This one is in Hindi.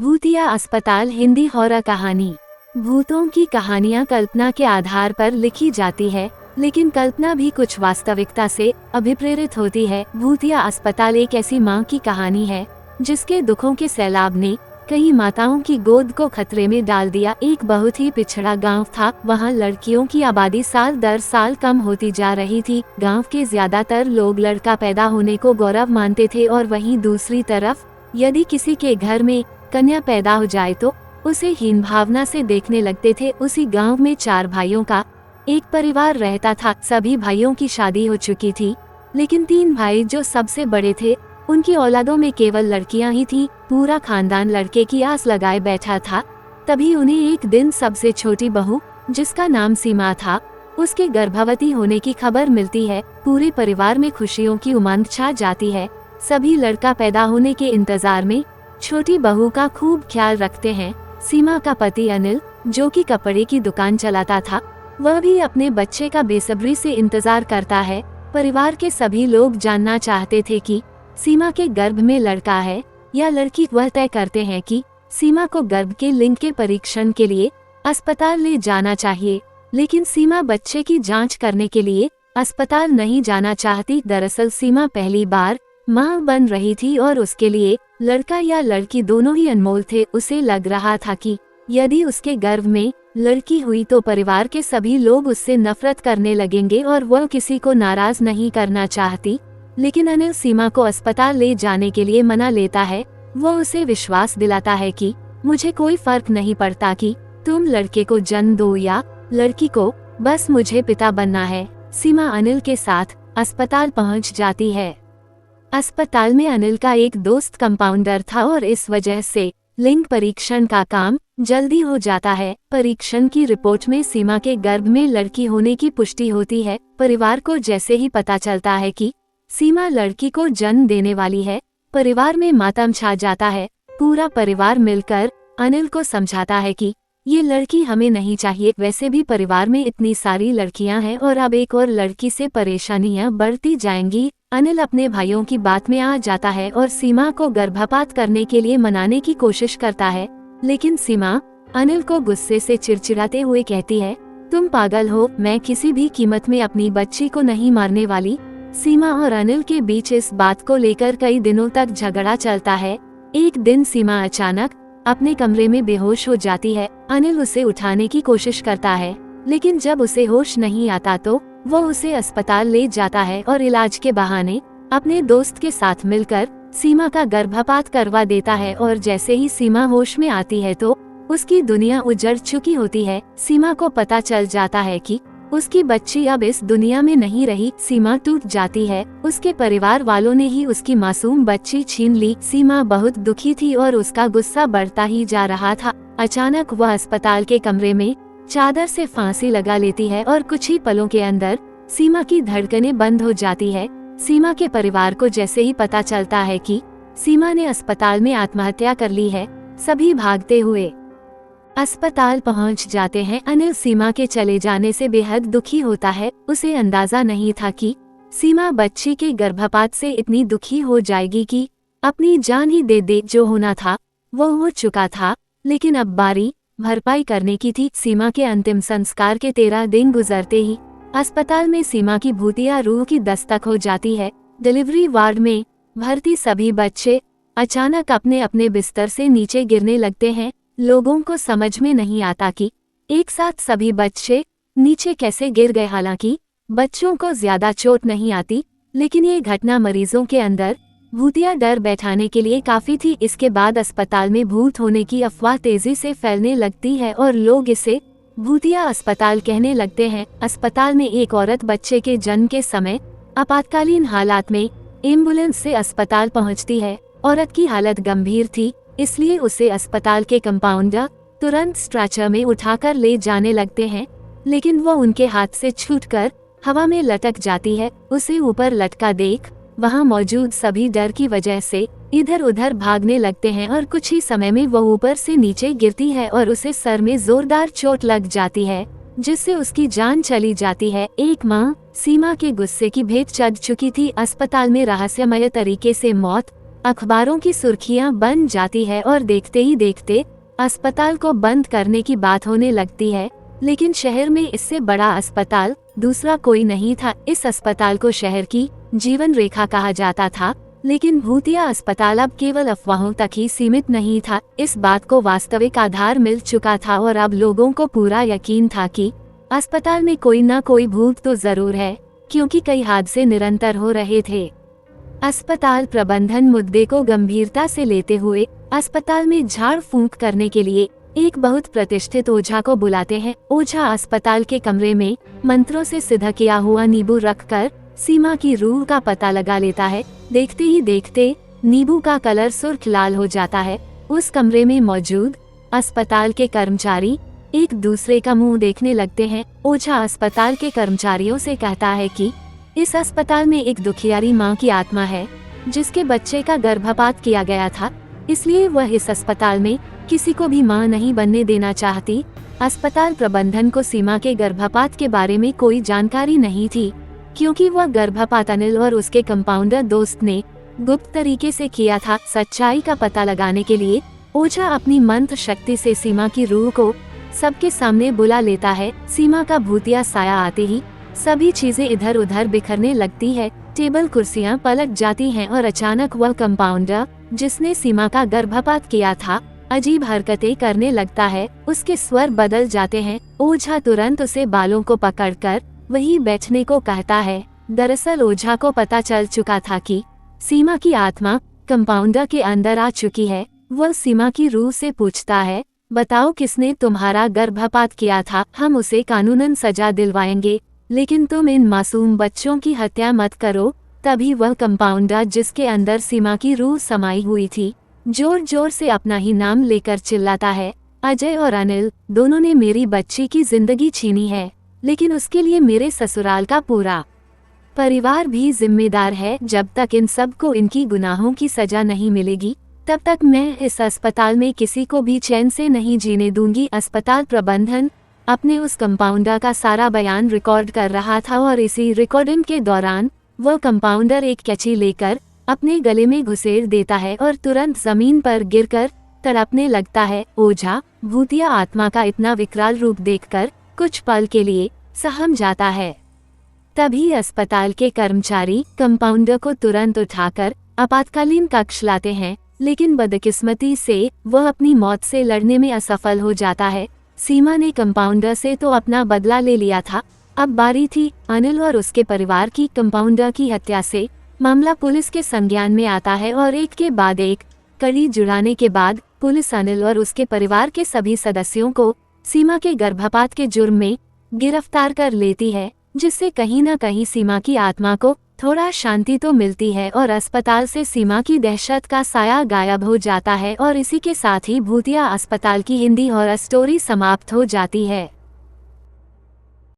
भूतिया अस्पताल हिंदी हॉरर कहानी। भूतों की कहानियाँ कल्पना के आधार पर लिखी जाती है, लेकिन कल्पना भी कुछ वास्तविकता से अभिप्रेरित होती है। भूतिया अस्पताल एक ऐसी माँ की कहानी है जिसके दुखों के सैलाब ने कई माताओं की गोद को खतरे में डाल दिया। एक बहुत ही पिछड़ा गांव था। वहां लड़कियों की आबादी साल दर साल कम होती जा रही थी। गांव के ज्यादातर लोग लड़का पैदा होने को गौरव मानते थे और वहीं दूसरी तरफ यदि किसी के घर में कन्या पैदा हो जाए तो उसे हीन भावना से देखने लगते थे। उसी गांव में 4 भाइयों का एक परिवार रहता था। सभी भाइयों की शादी हो चुकी थी, लेकिन 3 भाई जो सबसे बड़े थे उनकी औलादों में केवल लड़कियां ही थीं। पूरा खानदान लड़के की आस लगाए बैठा था। तभी उन्हें एक दिन सबसे छोटी बहू, जिसका नाम सीमा था, उसके गर्भवती होने की खबर मिलती है। पूरे परिवार में खुशियों की उमंग छा जाती है। सभी लड़का पैदा होने के इंतजार में छोटी बहू का खूब ख्याल रखते हैं। सीमा का पति अनिल, जो कि कपड़े की दुकान चलाता था, वह भी अपने बच्चे का बेसब्री से इंतजार करता है। परिवार के सभी लोग जानना चाहते थे कि सीमा के गर्भ में लड़का है या लड़की। वह तय करते हैं कि सीमा को गर्भ के लिंग के परीक्षण के लिए अस्पताल ले जाना चाहिए, लेकिन सीमा बच्चे की जांच करने के लिए अस्पताल नहीं जाना चाहती। दरअसल सीमा पहली बार मां बन रही थी और उसके लिए लड़का या लड़की दोनों ही अनमोल थे। उसे लग रहा था कि यदि उसके गर्भ में लड़की हुई तो परिवार के सभी लोग उससे नफरत करने लगेंगे और वह किसी को नाराज नहीं करना चाहती। लेकिन अनिल सीमा को अस्पताल ले जाने के लिए मना लेता है। वह उसे विश्वास दिलाता है कि मुझे कोई फर्क नहीं पड़ता कि तुम लड़के को जन्म दो या लड़की को, बस मुझे पिता बनना है। सीमा अनिल के साथ अस्पताल पहुंच जाती है। अस्पताल में अनिल का एक दोस्त कंपाउंडर था और इस वजह से लिंग परीक्षण का काम जल्दी हो जाता है। परीक्षण की रिपोर्ट में सीमा के गर्भ में लड़की होने की पुष्टि होती है। परिवार को जैसे ही पता चलता है कि सीमा लड़की को जन्म देने वाली है, परिवार में मातम छा जाता है। पूरा परिवार मिलकर अनिल को समझाता है कि ये लड़की हमें नहीं चाहिए। वैसे भी परिवार में इतनी सारी लड़कियां हैं और अब एक और लड़की से परेशानियां बढ़ती जाएंगी। अनिल अपने भाइयों की बात में आ जाता है और सीमा को गर्भपात करने के लिए मनाने की कोशिश करता है, लेकिन सीमा अनिल को गुस्से से चिड़चिड़ाते हुए कहती है, तुम पागल हो, मैं किसी भी कीमत में अपनी बच्ची को नहीं मारने वाली। सीमा और अनिल के बीच इस बात को लेकर कई दिनों तक झगड़ा चलता है। एक दिन सीमा अचानक अपने कमरे में बेहोश हो जाती है। अनिल उसे उठाने की कोशिश करता है, लेकिन जब उसे होश नहीं आता तो वो उसे अस्पताल ले जाता है और इलाज के बहाने अपने दोस्त के साथ मिलकर सीमा का गर्भपात करवा देता है। और जैसे ही सीमा होश में आती है तो उसकी दुनिया उजड़ चुकी होती है। सीमा को पता चल जाता है कि उसकी बच्ची अब इस दुनिया में नहीं रही। सीमा टूट जाती है। उसके परिवार वालों ने ही उसकी मासूम बच्ची छीन ली। सीमा बहुत दुखी थी और उसका गुस्सा बढ़ता ही जा रहा था। अचानक वह अस्पताल के कमरे में चादर से फांसी लगा लेती है और कुछ ही पलों के अंदर सीमा की धड़कनें बंद हो जाती है। सीमा के परिवार को जैसे ही पता चलता है कि सीमा ने अस्पताल में आत्महत्या कर ली है, सभी भागते हुए अस्पताल पहुंच जाते हैं। अनिल सीमा के चले जाने से बेहद दुखी होता है। उसे अंदाजा नहीं था कि सीमा बच्ची के गर्भपात से इतनी दुखी हो जाएगी कि अपनी जान ही दे दे। जो होना था वो हो चुका था, लेकिन अब बारी भरपाई करने की थी। सीमा के अंतिम संस्कार के 13 दिन गुजरते ही अस्पताल में सीमा की भूतिया रूह की दस्तक हो जाती है। डिलीवरी वार्ड में भर्ती सभी बच्चे अचानक अपने अपने बिस्तर से नीचे गिरने लगते हैं। लोगों को समझ में नहीं आता कि एक साथ सभी बच्चे नीचे कैसे गिर गए। हालांकि बच्चों को ज्यादा चोट नहीं आती, लेकिन ये घटना मरीजों के अंदर भूतिया डर बैठाने के लिए काफी थी। इसके बाद अस्पताल में भूत होने की अफवाह तेजी से फैलने लगती है और लोग इसे भूतिया अस्पताल कहने लगते हैं। अस्पताल में एक औरत बच्चे के जन्म के समय आपातकालीन हालात में एम्बुलेंस से अस्पताल पहुंचती है। औरत की हालत गंभीर थी, इसलिए उसे अस्पताल के कंपाउंडर तुरंत स्ट्रेचर में उठाकर ले जाने लगते हैं, लेकिन वो उनके हाथ से छूटकर हवा में लटक जाती है। उसे ऊपर लटका देख वहां मौजूद सभी डर की वजह से इधर उधर भागने लगते हैं और कुछ ही समय में वो ऊपर से नीचे गिरती है और उसे सर में जोरदार चोट लग जाती है, जिससे उसकी जान चली जाती है। एक माँ सीमा के गुस्से की भेंट चढ़ चुकी थी। अस्पताल में रहस्यमय तरीके से मौत अखबारों की सुर्खियां बन जाती है और देखते ही देखते अस्पताल को बंद करने की बात होने लगती है। लेकिन शहर में इससे बड़ा अस्पताल दूसरा कोई नहीं था। इस अस्पताल को शहर की जीवन रेखा कहा जाता था। लेकिन भूतिया अस्पताल अब केवल अफवाहों तक ही सीमित नहीं था। इस बात को वास्तविक आधार मिल चुका था और अब लोगों को पूरा यकीन था कि अस्पताल में कोई ना कोई भूत तो जरूर है, क्योंकि कई हादसे निरंतर हो रहे थे। अस्पताल प्रबंधन मुद्दे को गंभीरता से लेते हुए अस्पताल में झाड़ फूंक करने के लिए एक बहुत प्रतिष्ठित ओझा को बुलाते हैं। ओझा अस्पताल के कमरे में मंत्रों से सिद्ध किया हुआ नींबू रखकर सीमा की रूह का पता लगा लेता है। देखते ही देखते नींबू का कलर सुर्ख लाल हो जाता है। उस कमरे में मौजूद अस्पताल के कर्मचारी एक दूसरे का मुंह देखने लगते हैं। ओझा अस्पताल के कर्मचारियों से कहता है कि इस अस्पताल में एक दुखियारी माँ की आत्मा है जिसके बच्चे का गर्भपात किया गया था, इसलिए वह इस अस्पताल में किसी को भी माँ नहीं बनने देना चाहती। अस्पताल प्रबंधन को सीमा के गर्भपात के बारे में कोई जानकारी नहीं थी, क्योंकि वह गर्भपात अनिल और उसके कंपाउंडर दोस्त ने गुप्त तरीके से किया था। सच्चाई का पता लगाने के लिए ओझा अपनी मंत्र शक्ति से सीमा की रूह को सबके सामने बुला लेता है। सीमा का भूतिया साया आते ही सभी चीजें इधर उधर बिखरने लगती है। टेबल कुर्सियां पलट जाती हैं और अचानक वह कंपाउंडर जिसने सीमा का गर्भपात किया था अजीब हरकतें करने लगता है। उसके स्वर बदल जाते हैं। ओझा तुरंत उसे बालों को पकड़कर वहीं बैठने को कहता है। दरअसल ओझा को पता चल चुका था कि सीमा की आत्मा कंपाउंडर के अंदर आ चुकी है। वह सीमा की रूह से पूछता है, बताओ किसने तुम्हारा गर्भपात किया था? हम उसे कानूनन सजा दिलवाएंगे, लेकिन तुम इन मासूम बच्चों की हत्या मत करो। तभी वह कंपाउंडर जिसके अंदर सीमा की रूह समाई हुई थी जोर जोर से अपना ही नाम लेकर चिल्लाता है, अजय और अनिल दोनों ने मेरी बच्ची की जिंदगी छीनी है, लेकिन उसके लिए मेरे ससुराल का पूरा परिवार भी जिम्मेदार है। जब तक इन सब को इनकी गुनाहों की सजा नहीं मिलेगी तब तक मैं इस अस्पताल में किसी को भी चैन से नहीं जीने दूंगी। अस्पताल प्रबंधन अपने उस कंपाउंडर का सारा बयान रिकॉर्ड कर रहा था और इसी रिकॉर्डिंग के दौरान वह कंपाउंडर एक कैंची लेकर अपने गले में घुसेड़ देता है और तुरंत जमीन पर गिरकर तड़पने लगता है। ओझा भूतिया आत्मा का इतना विकराल रूप देखकर कुछ पल के लिए सहम जाता है। तभी अस्पताल के कर्मचारी कंपाउंडर को तुरंत उठाकर आपातकालीन कक्ष लाते हैं, लेकिन बदकिस्मती से वह अपनी मौत से लड़ने में असफल हो जाता है। सीमा ने कंपाउंडर से तो अपना बदला ले लिया था, अब बारी थी अनिल और उसके परिवार की। कंपाउंडर की हत्या से मामला पुलिस के संज्ञान में आता है और एक के बाद एक कड़ी जुड़ाने के बाद पुलिस अनिल और उसके परिवार के सभी सदस्यों को सीमा के गर्भपात के जुर्म में गिरफ्तार कर लेती है, जिससे कहीं न कहीं सीमा की आत्मा को थोड़ा शांति तो मिलती है और अस्पताल से सीमा की दहशत का साया गायब हो जाता है। और इसी के साथ ही भूतिया अस्पताल की हिंदी हॉरर स्टोरी समाप्त हो जाती है।